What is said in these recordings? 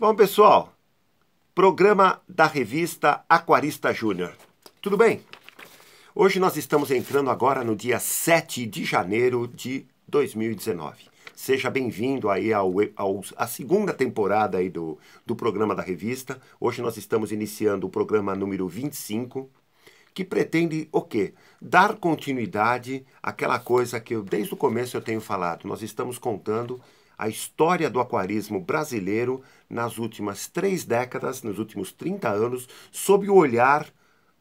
Bom, pessoal, programa da revista Aquarista Júnior. Tudo bem? Hoje nós estamos entrando agora no dia 7 de janeiro de 2019. Seja bem-vindo aí à segunda temporada aí do programa da revista. Hoje nós estamos iniciando o programa número 25, que pretende o quê? Dar continuidade àquela coisa que desde o começo eu tenho falado. Nós estamos contando a história do aquarismo brasileiro nas últimas 3 décadas, nos últimos 30 anos, sob o olhar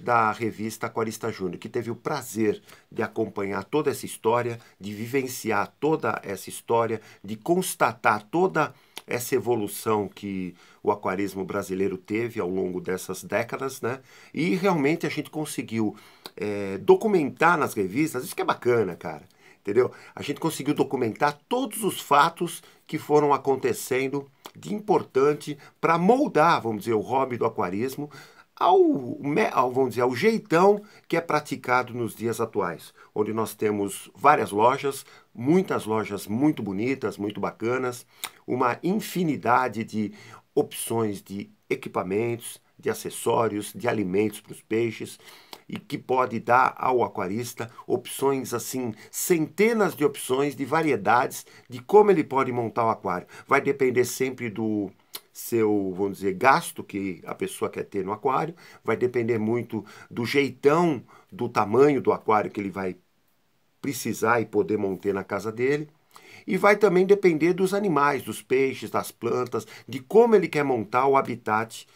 da revista Aquarista Júnior, que teve o prazer de acompanhar toda essa história, de vivenciar toda essa história, de constatar toda essa evolução que o aquarismo brasileiro teve ao longo dessas décadas, né? E realmente a gente conseguiu documentar nas revistas, isso que é bacana, cara. Entendeu? A gente conseguiu documentar todos os fatos que foram acontecendo de importante para moldar, vamos dizer, o hobby do aquarismo vamos dizer, ao jeitão que é praticado nos dias atuais, onde nós temos várias lojas, muitas lojas muito bonitas, muito bacanas, uma infinidade de opções de equipamentos, de acessórios, de alimentos para os peixes, e que pode dar ao aquarista opções assim, centenas de opções, de variedades, de como ele pode montar o aquário. Vai depender sempre do seu, vamos dizer, gasto que a pessoa quer ter no aquário, vai depender muito do jeitão, do tamanho do aquário que ele vai precisar e poder manter na casa dele. E vai também depender dos animais, dos peixes, das plantas, de como ele quer montar o habitat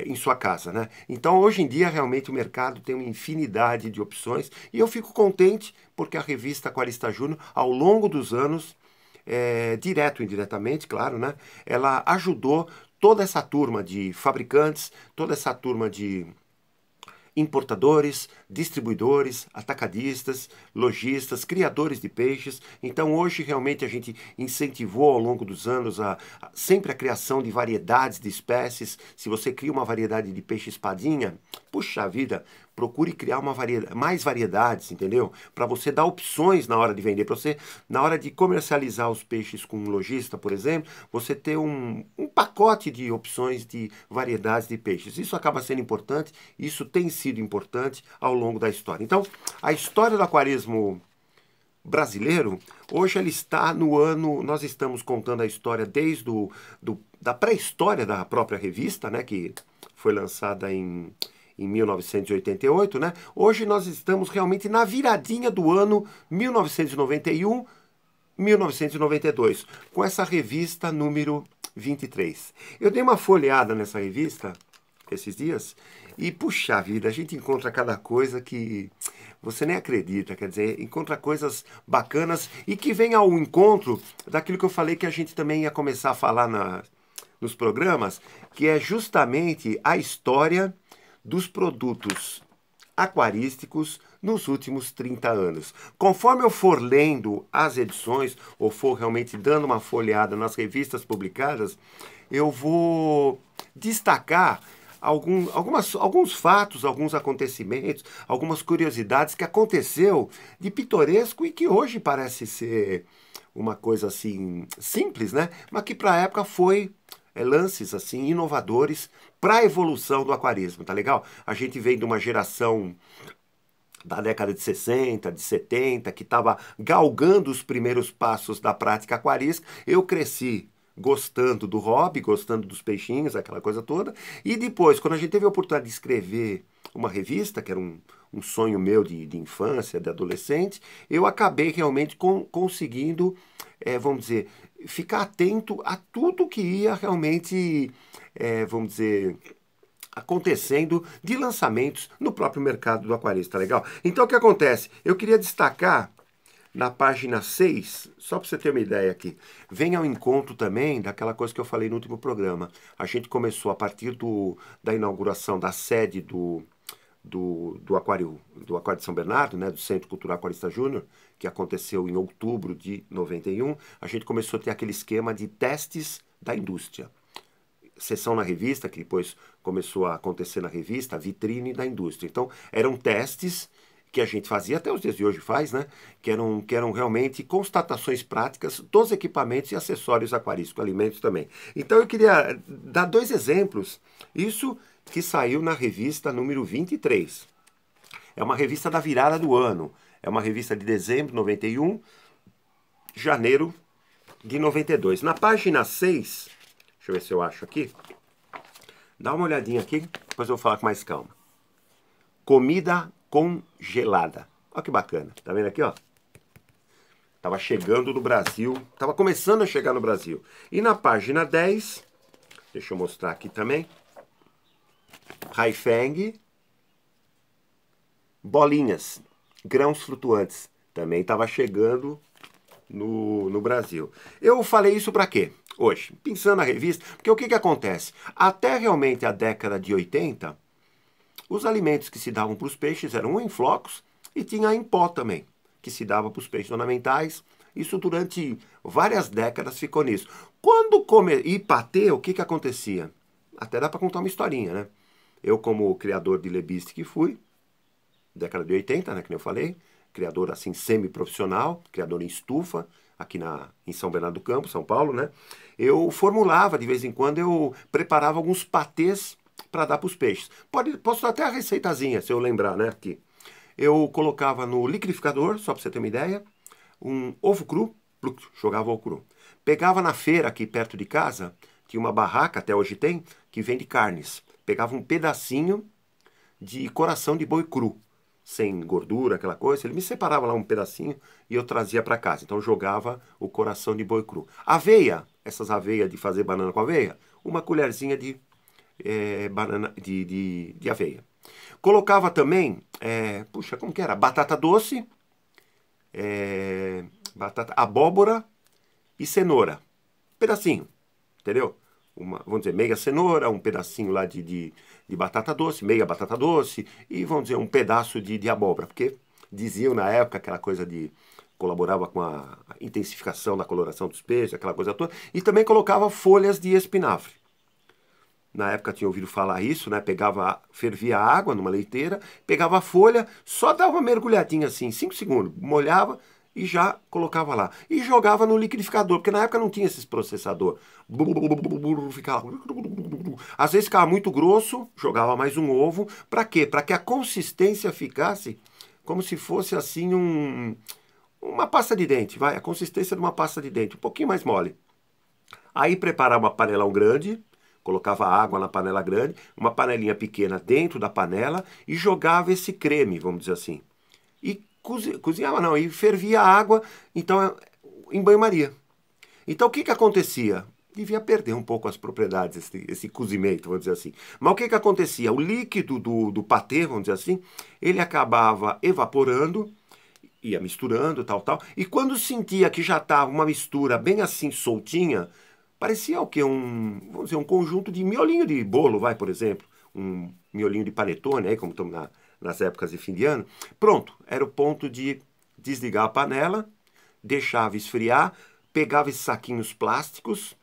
em sua casa, né? Então, hoje em dia, realmente o mercado tem uma infinidade de opções e eu fico contente porque a revista Aquarista Júnior, ao longo dos anos, direto ou indiretamente, claro, né? Ela ajudou toda essa turma de fabricantes, toda essa turma de importadores, distribuidores, atacadistas, lojistas, criadores de peixes. Então hoje realmente a gente incentivou ao longo dos anos sempre a criação de variedades de espécies. Se você cria uma variedade de peixe espadinha, puxa vida, procure criar mais variedades, entendeu? Para você dar opções na hora de vender, para você, na hora de comercializar os peixes com um lojista, por exemplo, você ter um pacote de opções de variedades de peixes. Isso acaba sendo importante, isso tem sido importante ao longo da história. Então, a história do aquarismo brasileiro, hoje ele está no ano, nós estamos contando a história desde da pré-história da própria revista, né, que foi lançada em 1988, né? Hoje nós estamos realmente na viradinha do ano 1991, 1992, com essa revista número 23. Eu dei uma folheada nessa revista esses dias e, puxa vida, a gente encontra cada coisa que você nem acredita, quer dizer, encontra coisas bacanas e que vem ao encontro daquilo que eu falei que a gente também ia começar a falar nos programas, que é justamente a história dos produtos aquarísticos nos últimos 30 anos. Conforme eu for lendo as edições, ou for realmente dando uma folheada nas revistas publicadas, eu vou destacar alguns fatos, alguns acontecimentos, algumas curiosidades que aconteceu de pitoresco e que hoje parece ser uma coisa assim simples, né? Mas que para a época foi lances assim inovadores para a evolução do aquarismo, tá legal? A gente vem de uma geração da década de 60, de 70, que estava galgando os primeiros passos da prática aquarística. Eu cresci gostando do hobby, gostando dos peixinhos, aquela coisa toda. E depois, quando a gente teve a oportunidade de escrever uma revista, que era um sonho meu de infância, de adolescente, eu acabei realmente conseguindo, vamos dizer, ficar atento a tudo que ia realmente, vamos dizer, acontecendo de lançamentos no próprio mercado do aquarista, legal? Então o que acontece? Eu queria destacar na página 6, só para você ter uma ideia aqui, vem ao encontro também daquela coisa que eu falei no último programa. A gente começou a partir da inauguração da sede do Aquário de São Bernardo, né, do Centro Cultural Aquarista Júnior, que aconteceu em outubro de 91, a gente começou a ter aquele esquema de testes da indústria. Sessão na revista, que depois começou a acontecer na revista, a vitrine da indústria. Então, eram testes que a gente fazia, até os dias de hoje faz, né? Que eram realmente constatações práticas dos equipamentos e acessórios aquarísticos, alimentos também. Então eu queria dar 2 exemplos. Isso que saiu na revista número 23. É uma revista da virada do ano. É uma revista de dezembro de 91, janeiro de 92. Na página 6, deixa eu ver se eu acho aqui. Dá uma olhadinha aqui, depois eu vou falar com mais calma. Comida congelada. Olha que bacana. Tá vendo aqui, ó? Tava chegando no Brasil. Tava começando a chegar no Brasil. E na página 10, deixa eu mostrar aqui também. Haifeng. Bolinhas. Grãos flutuantes. Também tava chegando no Brasil. Eu falei isso para quê? Hoje, pensando na revista, porque o que acontece? Até realmente a década de 80, os alimentos que se davam para os peixes eram em flocos e tinha em pó também, que se dava para os peixes ornamentais. Isso durante várias décadas ficou nisso. Quando e patê, o que acontecia? Até dá para contar uma historinha, né? Eu, como criador de lebiste que fui, década de 80, né, que eu falei, criador assim semi-profissional, criador em estufa, aqui em São Bernardo do Campo, São Paulo, né? Eu formulava, de vez em quando, eu preparava alguns patês para dar para os peixes. Posso dar até a receitazinha, se eu lembrar, né? Aqui. Eu colocava no liquidificador, só para você ter uma ideia, um ovo cru, jogava ovo cru. Pegava na feira aqui perto de casa, tinha uma barraca, até hoje tem, que vende carnes. Pegava um pedacinho de coração de boi cru, sem gordura, aquela coisa. Ele me separava lá um pedacinho e eu trazia para casa. Então eu jogava o coração de boi cru. Aveia, essas aveias de fazer banana com aveia, uma colherzinha de banana de aveia. Colocava também, puxa, como que era? Batata doce, abóbora e cenoura. Pedacinho, entendeu? Vamos dizer, meia cenoura, um pedacinho lá de batata doce, meia batata doce e, vamos dizer, um pedaço de abóbora, porque diziam na época aquela coisa colaborava com a intensificação da coloração dos peixes, aquela coisa toda, e também colocava folhas de espinafre. Na época tinha ouvido falar isso, né? Fervia a água numa leiteira, pegava a folha, só dava uma mergulhadinha assim, 5 segundos, molhava e já colocava lá. E jogava no liquidificador, porque na época não tinha esses processador. Às vezes ficava muito grosso, jogava mais um ovo. Para quê? Para que a consistência ficasse como se fosse assim uma pasta de dente, vai, a consistência de uma pasta de dente, um pouquinho mais mole. Aí preparava uma panelão grande, colocava água na panela grande, uma panelinha pequena dentro da panela e jogava esse creme, vamos dizer assim. E cozinhava não, e fervia a água, então em banho-maria. Então o que acontecia? Devia perder um pouco as propriedades, esse cozimento, vamos dizer assim. Mas o que acontecia? O líquido do patê, vamos dizer assim, ele acabava evaporando, ia misturando, tal. E quando sentia que já estava uma mistura bem assim soltinha, parecia o quê? Vamos dizer, um conjunto de miolinho de bolo, vai, por exemplo. Um miolinho de panetone, aí, como estamos nas épocas de fim de ano. Pronto, era o ponto de desligar a panela, deixava esfriar, pegava esses saquinhos plásticos,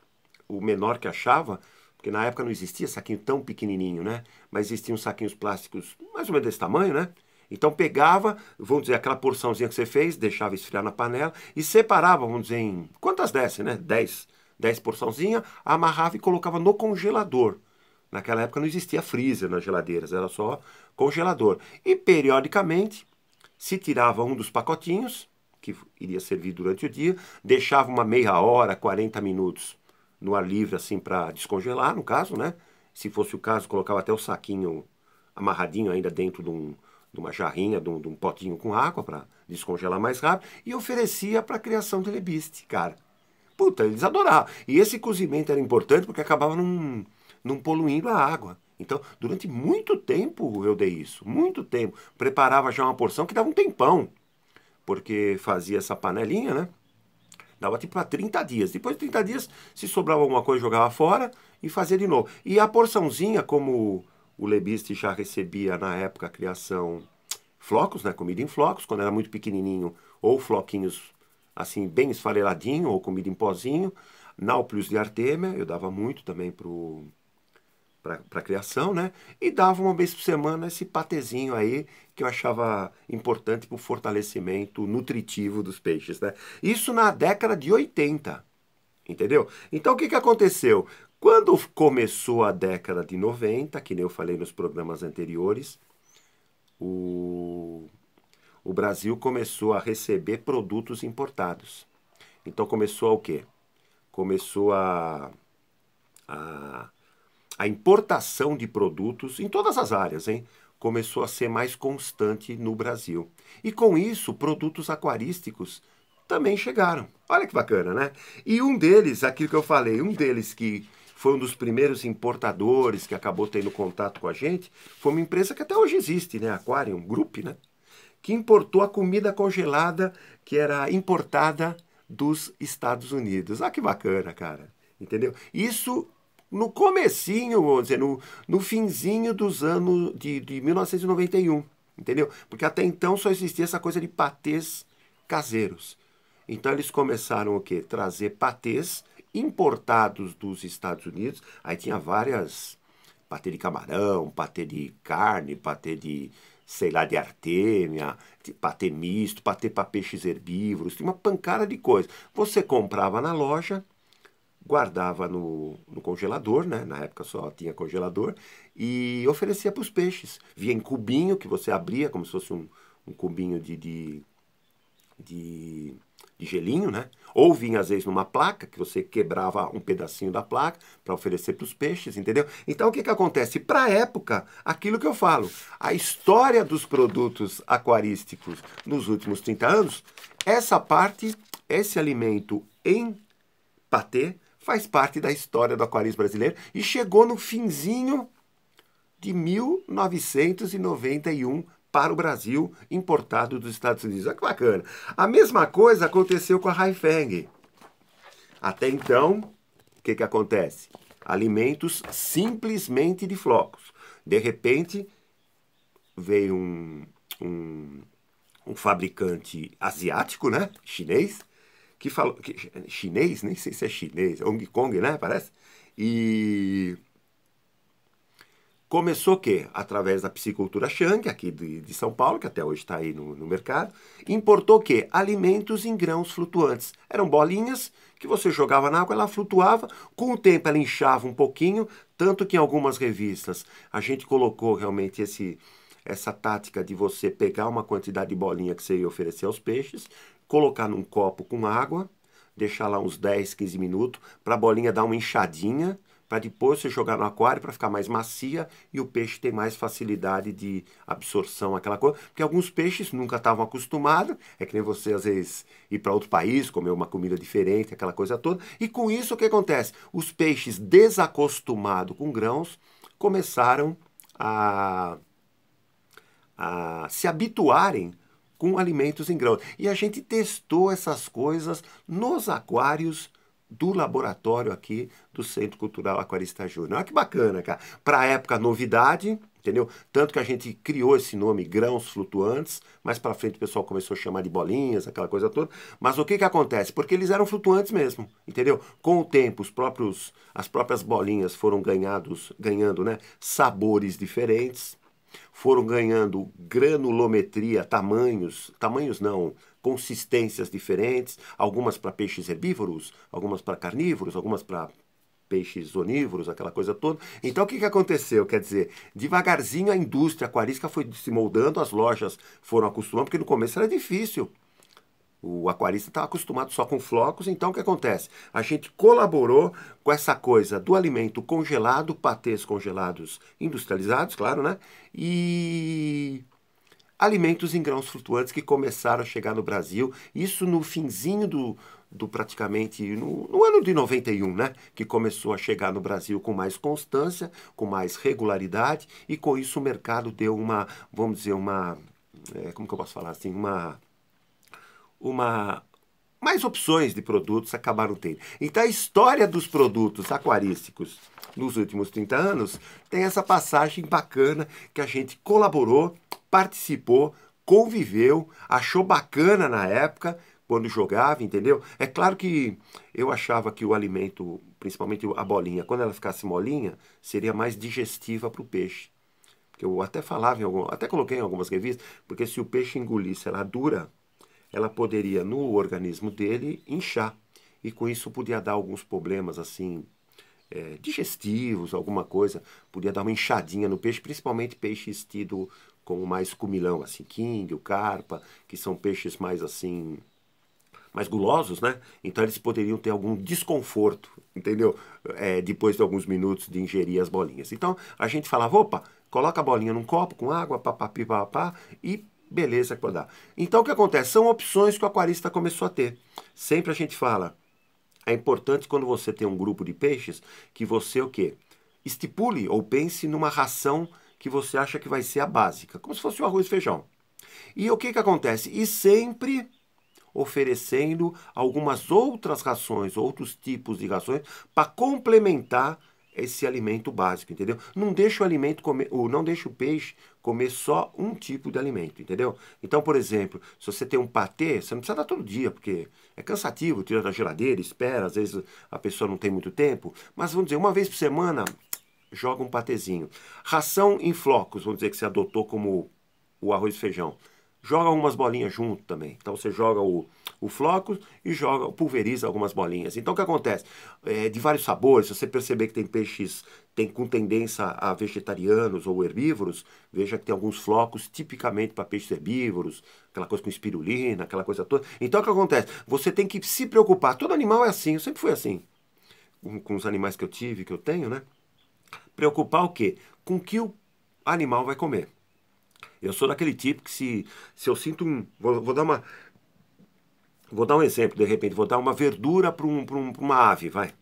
o menor que achava, porque na época não existia saquinho tão pequenininho, né? Mas existiam saquinhos plásticos mais ou menos desse tamanho, né? Então pegava, vamos dizer, aquela porçãozinha que você fez, deixava esfriar na panela e separava, vamos dizer, em quantas desse, né? 10 porçãozinhas, amarrava e colocava no congelador. Naquela época não existia freezer nas geladeiras, era só congelador. E periodicamente se tirava um dos pacotinhos, que iria servir durante o dia, deixava uma meia hora, 40 minutos no ar livre, assim, para descongelar, no caso, né? Se fosse o caso, colocava até o saquinho amarradinho ainda dentro de uma jarrinha, de um potinho com água para descongelar mais rápido, e oferecia para a criação de lebiste, cara. Puta, eles adoravam. E esse cozimento era importante porque acabava não poluindo a água. Então, durante muito tempo eu dei isso, muito tempo. Preparava já uma porção que dava um tempão, porque fazia essa panelinha, né? Dava tipo para 30 dias. Depois de 30 dias, se sobrava alguma coisa, jogava fora e fazia de novo. E a porçãozinha, como o lebiste já recebia na época a criação flocos, né? Comida em flocos, quando era muito pequenininho, ou floquinhos assim, bem esfareladinho, ou comida em pozinho. Náuplios de Artemia, eu dava muito também pro para criação, né? E dava uma vez por semana esse patezinho aí que eu achava importante para o fortalecimento nutritivo dos peixes, né? Isso na década de 80, entendeu? Então o que que aconteceu? Quando começou a década de 90, que nem eu falei nos programas anteriores, o, o Brasil começou a receber produtos importados. Então começou o quê? Começou a, a importação de produtos em todas as áreas, hein? Começou a ser mais constante no Brasil. E com isso, produtos aquarísticos também chegaram. Olha que bacana, né? E um deles, aquilo que eu falei, um deles que foi um dos primeiros importadores que acabou tendo contato com a gente, foi uma empresa que até hoje existe, né? Aquarium Group, né? Que importou a comida congelada que era importada dos Estados Unidos. Ah, que bacana, cara. Entendeu? Isso no comecinho, vamos dizer, no finzinho dos anos de 1991, entendeu? Porque até então só existia essa coisa de patês caseiros. Então eles começaram o quê? Trazer patês importados dos Estados Unidos. Aí tinha várias, patê de camarão, patê de carne, patê de, sei lá, de artêmia, patê misto, patê para peixes herbívoros, tinha uma pancada de coisa. Você comprava na loja, guardava no congelador, né? Na época só tinha congelador, e oferecia para os peixes. Vinha em cubinho, que você abria, como se fosse um cubinho de, de gelinho, né? Ou vinha às vezes numa placa, que você quebrava um pedacinho da placa para oferecer para os peixes, entendeu? Então o que que acontece? Para a época, aquilo que eu falo, a história dos produtos aquarísticos nos últimos 30 anos, essa parte, esse alimento em patê, faz parte da história do aquarismo brasileiro e chegou no finzinho de 1991 para o Brasil, importado dos Estados Unidos. Olha que bacana. A mesma coisa aconteceu com a Haifeng. Até então, o que que acontece? Alimentos simplesmente de flocos. De repente, veio um fabricante asiático, né? Chinês, que falou... chinês? Nem sei se é chinês. Hong Kong, né? Parece. E começou o quê? Através da piscicultura Chang, aqui de São Paulo, que até hoje está aí no mercado, importou o quê? Alimentos em grãos flutuantes. Eram bolinhas que você jogava na água, ela flutuava, com o tempo ela inchava um pouquinho, tanto que em algumas revistas a gente colocou realmente essa tática de você pegar uma quantidade de bolinha que você ia oferecer aos peixes, colocar num copo com água, deixar lá uns 10, 15 minutos, para a bolinha dar uma inchadinha, para depois você jogar no aquário para ficar mais macia e o peixe ter mais facilidade de absorção, aquela coisa. Porque alguns peixes nunca estavam acostumados, é que nem você às vezes ir para outro país, comer uma comida diferente, aquela coisa toda. E com isso o que acontece? Os peixes desacostumados com grãos começaram a se habituarem com alimentos em grãos. E a gente testou essas coisas nos aquários do laboratório aqui do Centro Cultural Aquarista Júnior. Olha que bacana, cara. Para a época, novidade, entendeu? Tanto que a gente criou esse nome, grãos flutuantes, mais para frente o pessoal começou a chamar de bolinhas, aquela coisa toda. Mas o que que acontece? Porque eles eram flutuantes mesmo, entendeu? Com o tempo, as próprias bolinhas foram ganhando, né, sabores diferentes, foram ganhando granulometria, tamanhos não, consistências diferentes, algumas para peixes herbívoros, algumas para carnívoros, algumas para peixes onívoros, aquela coisa toda. Então o que que aconteceu? Quer dizer, devagarzinho a indústria aquarística foi se moldando, as lojas foram acostumando, porque no começo era difícil. O aquarista estava acostumado só com flocos, então o que acontece? A gente colaborou com essa coisa do alimento congelado, patês congelados industrializados, claro, né? E alimentos em grãos flutuantes que começaram a chegar no Brasil, isso no finzinho do praticamente, no ano de 91, né? Que começou a chegar no Brasil com mais constância, com mais regularidade, e com isso o mercado deu uma, vamos dizer, como que eu posso falar assim, mais opções de produtos acabaram tendo. Então a história dos produtos aquarísticos nos últimos 30 anos tem essa passagem bacana que a gente colaborou, participou, conviveu, achou bacana na época, quando jogava, entendeu? É claro que eu achava que o alimento principalmente a bolinha, quando ela ficasse molinha, seria mais digestiva para o peixe. Porque eu até falava, até coloquei em algumas revistas, porque se o peixe engolisse ela dura, ela poderia, no organismo dele, inchar. E com isso podia dar alguns problemas, assim, digestivos, alguma coisa. Podia dar uma inchadinha no peixe, principalmente peixes tidos como mais comilão, assim, king, o carpa, que são peixes mais, assim, mais gulosos, né? Então eles poderiam ter algum desconforto, entendeu? Depois de alguns minutos de ingerir as bolinhas. Então a gente falava, opa, coloca a bolinha num copo com água, papapi, papapá, e beleza que pode dar. Então o que acontece? São opções que o aquarista começou a ter. Sempre a gente fala, é importante quando você tem um grupo de peixes, que você o quê? Estipule ou pense numa ração que você acha que vai ser a básica, como se fosse o arroz e feijão. E o que acontece? E sempre oferecendo algumas outras rações, outros tipos de rações, para complementar esse alimento básico, entendeu? Não deixa o alimento comer, ou não deixa o peixe comer só um tipo de alimento, entendeu? Então, por exemplo, se você tem um patê, você não precisa dar todo dia, porque é cansativo, tira da geladeira, espera, às vezes a pessoa não tem muito tempo, mas vamos dizer, uma vez por semana, joga um patezinho. Ração em flocos, vamos dizer que você adotou como o arroz e feijão. Joga algumas bolinhas junto também. Então você joga o flocos e pulveriza algumas bolinhas. Então o que acontece? De vários sabores, se você perceber que tem peixes com tendência a vegetarianos ou herbívoros, veja que tem alguns flocos tipicamente para peixes herbívoros, aquela coisa com espirulina, aquela coisa toda. Então o que acontece? Você tem que se preocupar. Todo animal é assim, eu sempre fui assim. Com os animais que eu tive, que eu tenho, né? Preocupar o quê? Com o que o animal vai comer. Eu sou daquele tipo que se eu sinto um... Vou dar um exemplo, de repente, vou dar uma verdura para uma ave, vai.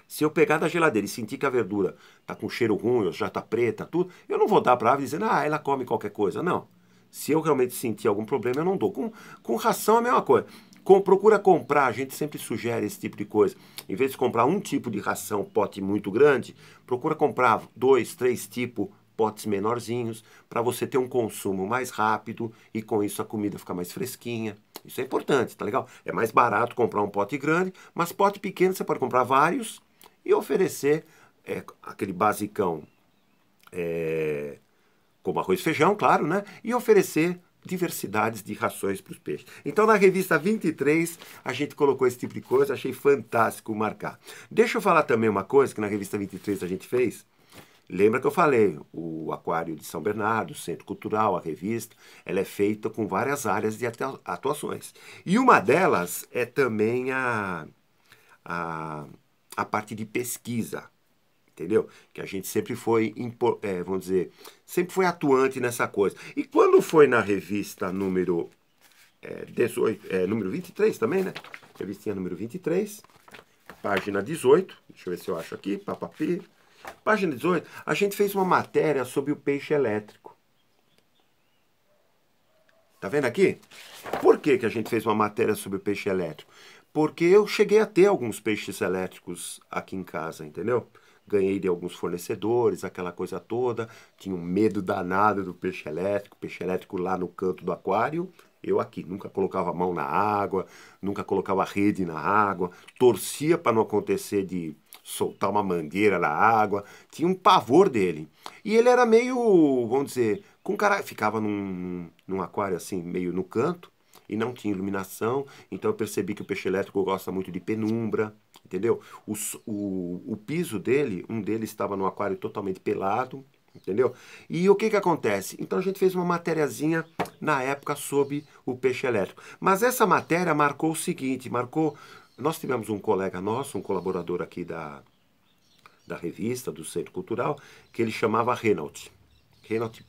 Se eu pegar da geladeira e sentir que a verdura está com cheiro ruim, ou já está preta, tudo, eu não vou dar para a ave dizendo, ela come qualquer coisa. Não. Se eu realmente sentir algum problema, eu não dou. Com ração é a mesma coisa. Procura comprar, a gente sempre sugere esse tipo de coisa. Em vez de comprar um tipo de ração, pote muito grande, procura comprar 2, 3 tipos, potes menorzinhos, para você ter um consumo mais rápido e com isso a comida fica mais fresquinha. Isso é importante, tá legal? É mais barato comprar um pote grande, mas pote pequeno você pode comprar vários e oferecer aquele basicão, como arroz e feijão, claro, né? E oferecer diversidades de rações para os peixes. Então, na revista 23, a gente colocou esse tipo de coisa, achei fantástico marcar. Deixa eu falar também uma coisa que na revista 23 a gente fez. Lembra que eu falei, o Aquário de São Bernardo, o Centro Cultural, a revista, ela é feita com várias áreas de atuações. E uma delas é também a parte de pesquisa, entendeu? Que a gente sempre foi, vamos dizer, sempre foi atuante nessa coisa. E quando foi na revista número 23 também, né? Revistinha número 23, página 18, deixa eu ver se eu acho aqui, papapi. Página 18, a gente fez uma matéria sobre o peixe elétrico. Tá vendo aqui? Por que a gente fez uma matéria sobre o peixe elétrico? Porque eu cheguei a ter alguns peixes elétricos aqui em casa, entendeu? Ganhei de alguns fornecedores, aquela coisa toda. Tinha um medo danado do peixe elétrico lá no canto do aquário. Eu aqui, nunca colocava a mão na água, nunca colocava rede na água, torcia para não acontecer de soltar uma mangueira na água, tinha um pavor dele. E ele era meio, vamos dizer, ficava num aquário assim, meio no canto, e não tinha iluminação, então eu percebi que o peixe elétrico gosta muito de penumbra, entendeu? O piso dele, um deles estava no aquário totalmente pelado, entendeu? E o que acontece? Então a gente fez uma matériazinha na época sobre o peixe elétrico. Mas essa matéria marcou o seguinte, nós tivemos um colega nosso, um colaborador aqui da revista, do Centro Cultural, que ele chamava Reinald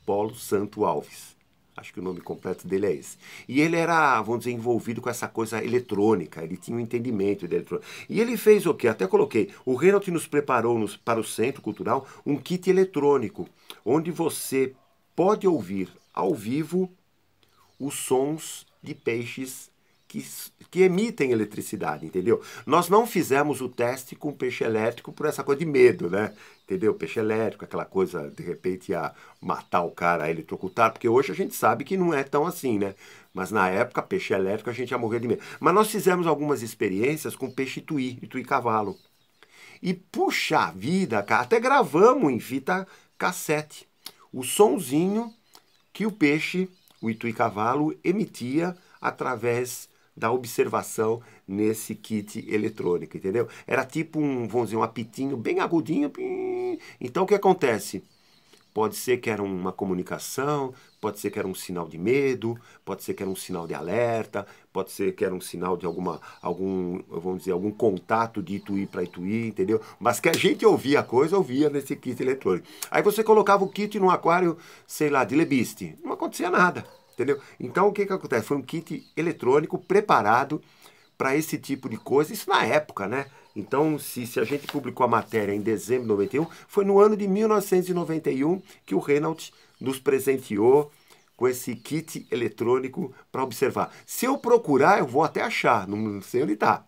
Polo Santo Alves. Acho que o nome completo dele é esse. E ele era, vamos dizer, envolvido com essa coisa eletrônica, ele tinha um entendimento de eletrônica. E ele fez o quê? Até coloquei, o Reinald nos preparou para o Centro Cultural um kit eletrônico, onde você pode ouvir ao vivo os sons de peixes que emitem eletricidade, entendeu? Nós não fizemos o teste com peixe elétrico por essa coisa de medo, né? Entendeu? Peixe elétrico, aquela coisa, de repente, a matar o cara, a eletrocutar, porque hoje a gente sabe que não é tão assim, né? Mas na época, peixe elétrico, a gente ia morrer de medo. Mas nós fizemos algumas experiências com peixe tuí cavalo. E puxa vida, cara, até gravamos em fita cassete o sonzinho que o peixe, o itu-cavalo, emitia através da observação nesse kit eletrônico, entendeu? Era tipo um, vamos dizer, um apitinho bem agudinho. Então o que acontece? Pode ser que era uma comunicação, pode ser que era um sinal de medo, pode ser que era um sinal de alerta, pode ser que era um sinal de vamos dizer, algum contato de Ituí para Ituí, entendeu? Mas que a gente ouvia a coisa, ouvia nesse kit eletrônico. Aí você colocava o kit num aquário, sei lá, de lebiste, não acontecia nada, entendeu? Então o que acontece? Foi um kit eletrônico preparado para esse tipo de coisa, isso na época, né? Então, se a gente publicou a matéria em dezembro de 91, foi no ano de 1991 que o Renault nos presenteou com esse kit eletrônico para observar. Se eu procurar, eu vou até achar, não sei onde está.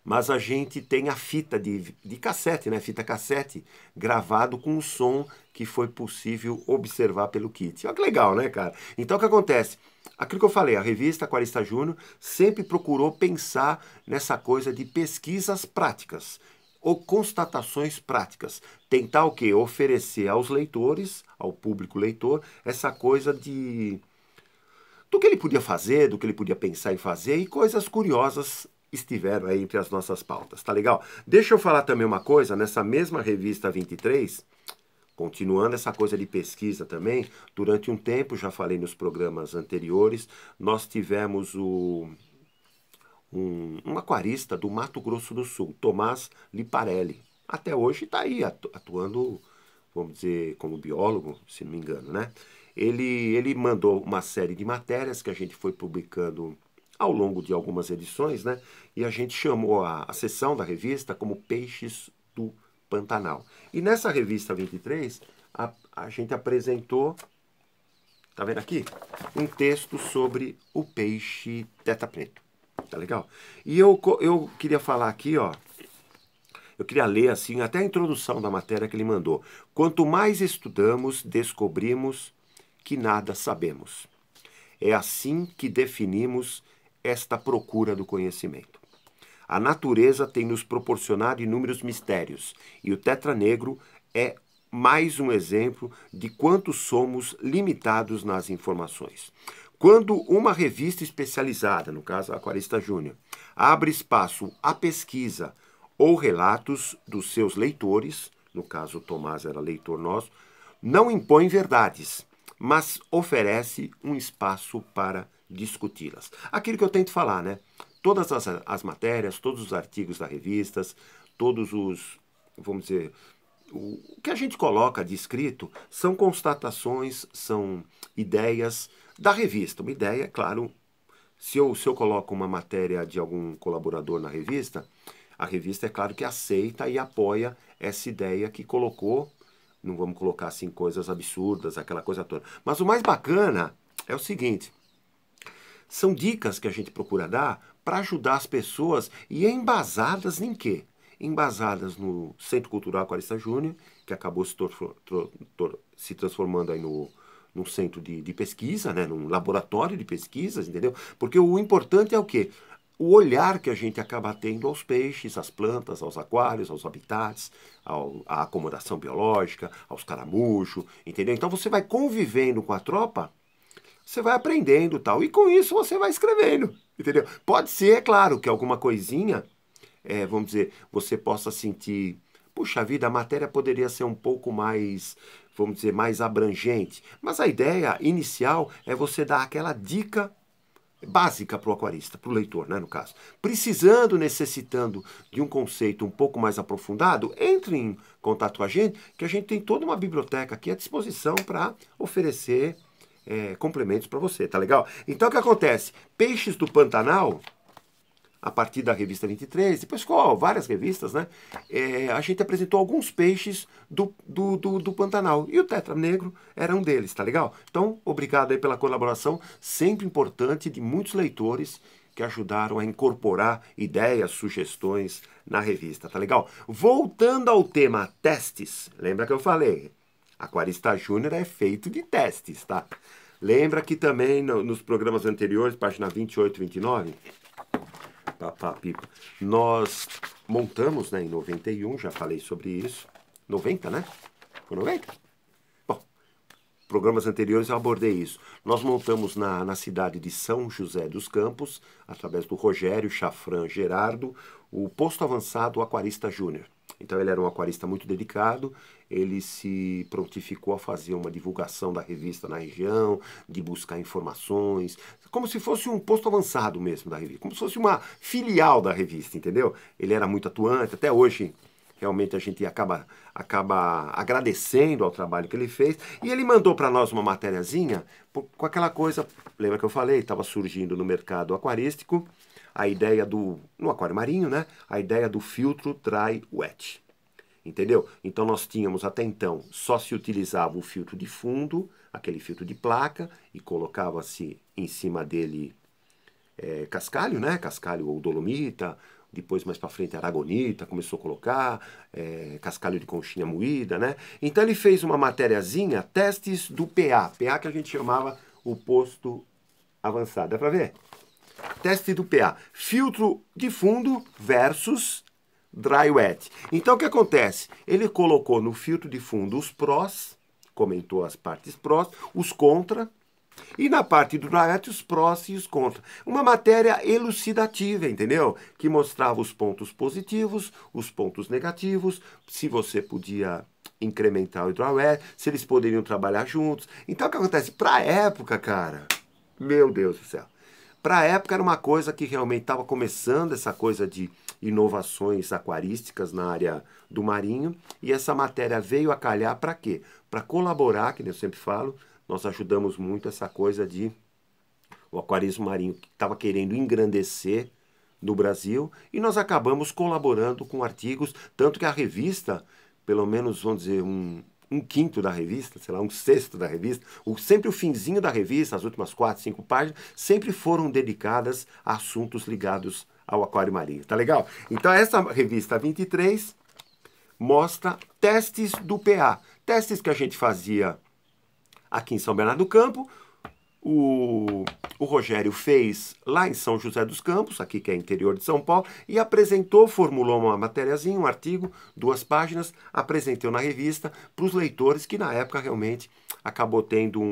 Mas a gente tem a fita de cassete, né? Fita cassete, gravado com o som que foi possível observar pelo kit. Olha que legal, né, cara? Então, o que acontece? Aquilo que eu falei, a revista Aquarista Júnior sempre procurou pensar nessa coisa de pesquisas práticas ou constatações práticas. Tentar o quê? Oferecer aos leitores, ao público leitor, essa coisa do que ele podia fazer, do que ele podia pensar em fazer, e coisas curiosas estiveram aí entre as nossas pautas, tá legal? Deixa eu falar também uma coisa, nessa mesma revista 23, continuando essa coisa de pesquisa também, durante um tempo, já falei nos programas anteriores, nós tivemos um aquarista do Mato Grosso do Sul, Tomás Liparelli. Até hoje está aí atuando, vamos dizer, como biólogo, se não me engano, né? Ele mandou uma série de matérias que a gente foi publicando ao longo de algumas edições, né? E a gente chamou a seção da revista como Peixes do Pantanal. E nessa revista 23, a gente apresentou, tá vendo aqui? Um texto sobre o peixe teta preto. Tá legal? E eu queria falar aqui, ó, eu queria ler assim, até a introdução da matéria que ele mandou. Quanto mais estudamos, descobrimos que nada sabemos. É assim que definimos esta procura do conhecimento. A natureza tem nos proporcionado inúmeros mistérios, e o tetra negro é mais um exemplo de quanto somos limitados nas informações. Quando uma revista especializada, no caso a Aquarista Júnior, abre espaço à pesquisa ou relatos dos seus leitores, no caso o Tomás era leitor nosso, não impõe verdades, mas oferece um espaço para discuti-las. Aquilo que eu tento falar, né? Todas as matérias, todos os artigos da revista, todos os, vamos dizer, o que a gente coloca de escrito são constatações, são ideias da revista. Uma ideia, claro, se eu coloco uma matéria de algum colaborador na revista, a revista é claro que aceita e apoia essa ideia que colocou. Não vamos colocar assim coisas absurdas, aquela coisa toda. Mas o mais bacana é o seguinte: são dicas que a gente procura dar para ajudar as pessoas e embasadas em quê? Embasadas no Centro Cultural Aquarista Júnior, que acabou se transformando aí num centro de pesquisa, né? Num laboratório de pesquisas, entendeu? Porque o importante é o quê? O olhar que a gente acaba tendo aos peixes, às plantas, aos aquários, aos habitats, à acomodação biológica, aos caramujos, entendeu? Então você vai convivendo com a tropa, você vai aprendendo tal, e com isso você vai escrevendo, entendeu? Pode ser, é claro, que alguma coisinha, vamos dizer, você possa sentir, puxa vida, a matéria poderia ser um pouco mais, vamos dizer, mais abrangente, mas a ideia inicial é você dar aquela dica básica para o aquarista, para o leitor, né, no caso. Precisando, necessitando de um conceito um pouco mais aprofundado, entre em contato com a gente, que a gente tem toda uma biblioteca aqui à disposição para oferecer complementos para você, tá legal? Então o que acontece? Peixes do Pantanal, a partir da revista 23, depois ficou várias revistas, né? A gente apresentou alguns peixes do Pantanal. E o tetra negro era um deles, tá legal? Então, obrigado aí pela colaboração, sempre importante, de muitos leitores que ajudaram a incorporar ideias, sugestões na revista, tá legal? Voltando ao tema testes, lembra que eu falei? Aquarista Júnior é feito de testes, tá? Lembra que também nos programas anteriores, página 28 e 29, Pipa. Nós montamos, né, em 91, já falei sobre isso. 90, né? Foi 90? Bom, programas anteriores eu abordei isso. Nós montamos na cidade de São José dos Campos, através do Rogério Chafran Gerardo, o Posto Avançado Aquarista Júnior. Então ele era um aquarista muito dedicado, ele se prontificou a fazer uma divulgação da revista na região, de buscar informações, como se fosse um posto avançado mesmo da revista, como se fosse uma filial da revista, entendeu? Ele era muito atuante, até hoje realmente a gente acaba agradecendo ao trabalho que ele fez, e ele mandou para nós uma matériazinha com aquela coisa, lembra que eu falei, estava surgindo no mercado aquarístico, a ideia no aquário marinho, né? A ideia do filtro dry wet. Entendeu? Então nós tínhamos até então, só se utilizava o filtro de fundo, aquele filtro de placa, e colocava-se em cima dele cascalho, né? Cascalho ou dolomita, depois mais para frente aragonita, começou a colocar, cascalho de conchinha moída, né? Então ele fez uma matériazinha, testes do PA, PA que a gente chamava o posto avançado. Dá para ver? Teste do PA, filtro de fundo versus dry wet. Então o que acontece? Ele colocou no filtro de fundo os prós, comentou as partes prós, os contra, e na parte do dry wet os prós e os contra. Uma matéria elucidativa, entendeu? Que mostrava os pontos positivos, os pontos negativos, se você podia incrementar o dry wet, se eles poderiam trabalhar juntos. Então o que acontece? Para a época, cara, meu Deus do céu, para a época era uma coisa que realmente estava começando, essa coisa de inovações aquarísticas na área do marinho, e essa matéria veio a calhar para quê? Para colaborar, que eu sempre falo, nós ajudamos muito essa coisa de o aquarismo marinho que estava querendo engrandecer no Brasil, e nós acabamos colaborando com artigos, tanto que a revista, pelo menos, vamos dizer, um quinto da revista, sei lá, um sexto da revista, sempre o finzinho da revista, as últimas 4, 5 páginas, sempre foram dedicadas a assuntos ligados ao aquário marinho. Tá legal? Então essa revista 23 mostra testes do PA. Testes que a gente fazia aqui em São Bernardo do Campo. O Rogério fez lá em São José dos Campos, aqui que é interior de São Paulo, e apresentou, formulou uma matériazinha, um artigo, 2 páginas, apresentou na revista para os leitores, que na época realmente acabou tendo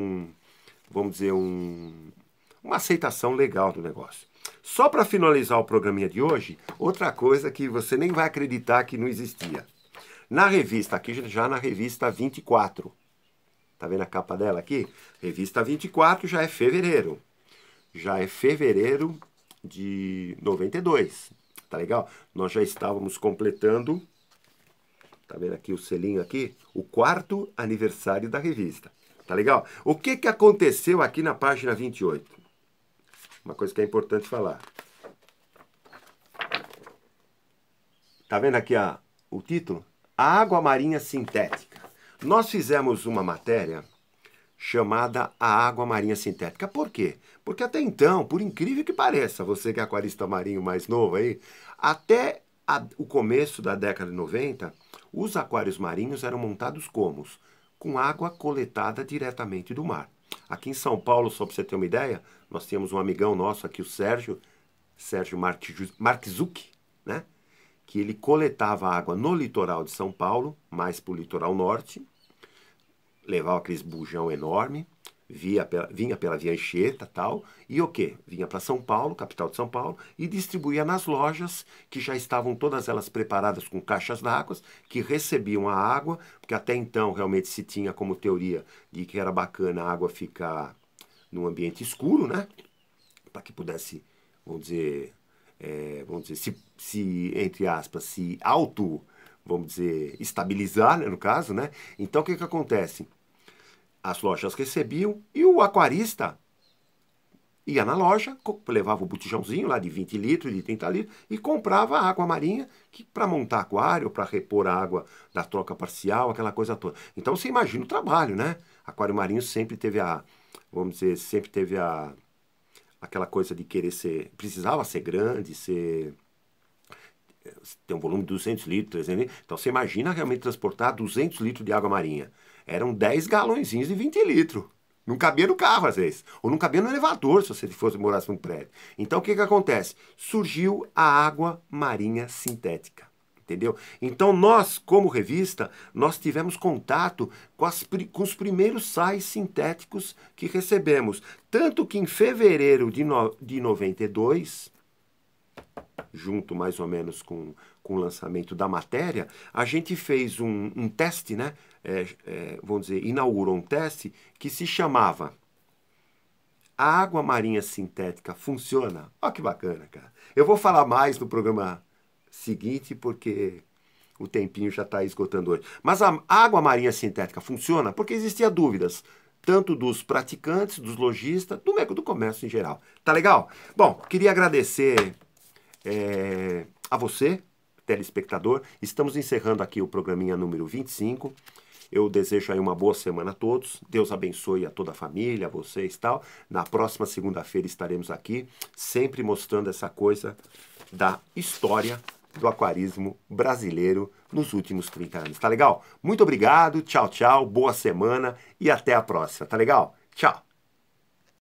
vamos dizer, uma aceitação legal do negócio. Só para finalizar o programinha de hoje, outra coisa que você nem vai acreditar que não existia. Na revista, aqui já na revista 24, tá vendo a capa dela aqui? Revista 24 já é fevereiro. Já é fevereiro de 92. Tá legal? Nós já estávamos completando, tá vendo aqui o selinho aqui? O 4º aniversário da revista. Tá legal? O que aconteceu aqui na página 28? Uma coisa que é importante falar. Tá vendo aqui o título? A água marinha sintética. Nós fizemos uma matéria chamada A Água Marinha Sintética. Por quê? Porque até então, por incrível que pareça, você que é aquarista marinho mais novo aí, até o começo da década de 90, os aquários marinhos eram montados como? Com água coletada diretamente do mar. Aqui em São Paulo, só para você ter uma ideia, nós tínhamos um amigão nosso aqui, o Sérgio Marczuk, né? Que ele coletava água no litoral de São Paulo, mais para o litoral norte, levava aqueles bujão enorme, vinha pela Via Anchieta e tal, e o quê? Vinha para São Paulo, capital de São Paulo, e distribuía nas lojas, que já estavam todas elas preparadas com caixas d'água, que recebiam a água, porque até então realmente se tinha como teoria de que era bacana a água ficar num ambiente escuro, né? Para que pudesse, vamos dizer, se entre aspas, se vamos dizer, estabilizar, né, no caso, né? Então o que acontece? As lojas recebiam e o aquarista ia na loja, levava o botijãozinho lá de 20 litros, de 30 litros e comprava água marinha para montar aquário, para repor a água da troca parcial, aquela coisa toda. Então você imagina o trabalho, né? Aquário marinho sempre teve aquela coisa de querer precisava ser grande, tem um volume de 200 litros, 300 litros. Então você imagina realmente transportar 200 litros de água marinha. Eram 10 galõezinhos de 20 litros. Não cabia no carro, às vezes. Ou não cabia no elevador, se você morasse num prédio. Então, o que acontece? Surgiu a água marinha sintética. Entendeu? Então, nós, como revista, nós tivemos contato com os primeiros sais sintéticos que recebemos. Tanto que em fevereiro de 92, junto mais ou menos com o lançamento da matéria, a gente fez um teste, né? Vamos dizer, inaugurou um teste que se chamava A Água Marinha Sintética Funciona? Olha que bacana, cara. Eu vou falar mais no programa seguinte, porque o tempinho já está esgotando hoje. Mas a água marinha sintética funciona porque existiam dúvidas, tanto dos praticantes, dos lojistas, do comércio em geral. Tá legal? Bom, queria agradecer a você, telespectador. Estamos encerrando aqui o programinha número 25. Eu desejo aí uma boa semana a todos. Deus abençoe a toda a família, a vocês e tal. Na próxima segunda-feira estaremos aqui, sempre mostrando essa coisa da história do aquarismo brasileiro nos últimos 30 anos. Tá legal? Muito obrigado, tchau, tchau, boa semana e até a próxima. Tá legal? Tchau!